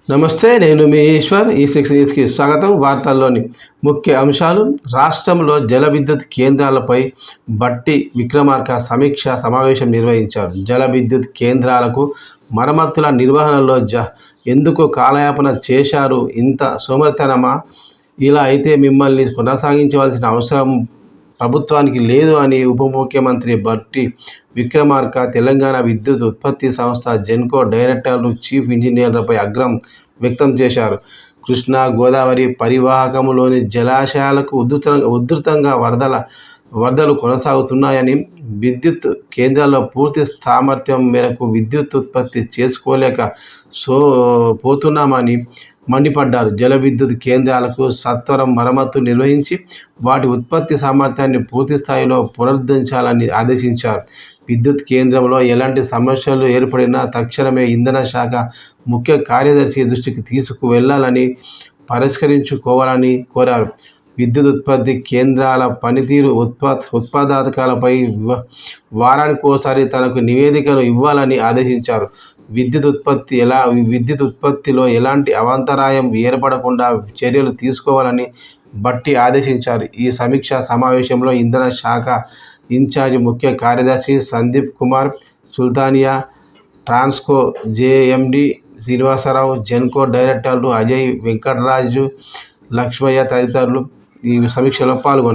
నమస్తే, నేను మీ ఈశ్వర్. ఈ6 న్యూస్కి స్వాగతం. వార్తల్లోని ముఖ్య అంశాలు. రాష్ట్రంలో జల విద్యుత్ కేంద్రాలపై బట్టి విక్రమార్క సమీక్ష సమావేశం నిర్వహించారు. జల విద్యుత్ కేంద్రాలకు మరమ్మతుల నిర్వహణలో ఎందుకు కాలయాపన చేశారు? ఇంత సోమరితనమా? ఇలా అయితే మిమ్మల్ని కొనసాగించవలసిన అవసరం ప్రభుత్వానికి లేదు అని ఉప ముఖ్యమంత్రి బట్టి విక్రమార్క తెలంగాణ విద్యుత్ ఉత్పత్తి సంస్థ జెన్కో డైరెక్టర్లు, చీఫ్ ఇంజనీర్లపై ఆగ్రహం వ్యక్తం చేశారు. కృష్ణా గోదావరి పరివాహకంలోని జలాశయాలకు ఉధృతంగా వరదలు కొనసాగుతున్నాయని, విద్యుత్ కేంద్రాల్లో పూర్తి సామర్థ్యం మేరకు విద్యుత్ ఉత్పత్తి చేసుకోలేక పోతున్నామని మండిపడ్డారు. జల విద్యుత్ కేంద్రాలకు సత్వరం మరమ్మతు నిర్వహించి వాటి ఉత్పత్తి సామర్థ్యాన్ని పూర్తి స్థాయిలో పునరుద్ధరించాలని ఆదేశించారు. విద్యుత్ కేంద్రంలో ఎలాంటి సమస్యలు ఏర్పడినా తక్షణమే ఇంధన శాఖ ముఖ్య కార్యదర్శి దృష్టికి తీసుకువెళ్లాలని, పరిష్కరించుకోవాలని కోరారు. విద్యుత్ ఉత్పత్తి కేంద్రాల పనితీరు, ఉత్పాదకతలపై వారానికోసారి తనకు నివేదికలు ఇవ్వాలని ఆదేశించారు. విద్యుత్ ఉత్పత్తిలో ఎలాంటి అవాంతరాయం ఏర్పడకుండా చర్యలు తీసుకోవాలని బట్టి ఆదేశించారు. ఈ సమీక్షా సమావేశంలో ఇంధన శాఖ ఇన్ఛార్జి ముఖ్య కార్యదర్శి సందీప్ కుమార్ సుల్తానియా, ట్రాన్స్కో జేఎండీ శ్రీనివాసరావు, జెన్కో డైరెక్టర్లు అజయ్, వెంకటరాజు, లక్ష్మయ్య తదితరులు ఈ సమీక్షలో పాల్గొన్నారు.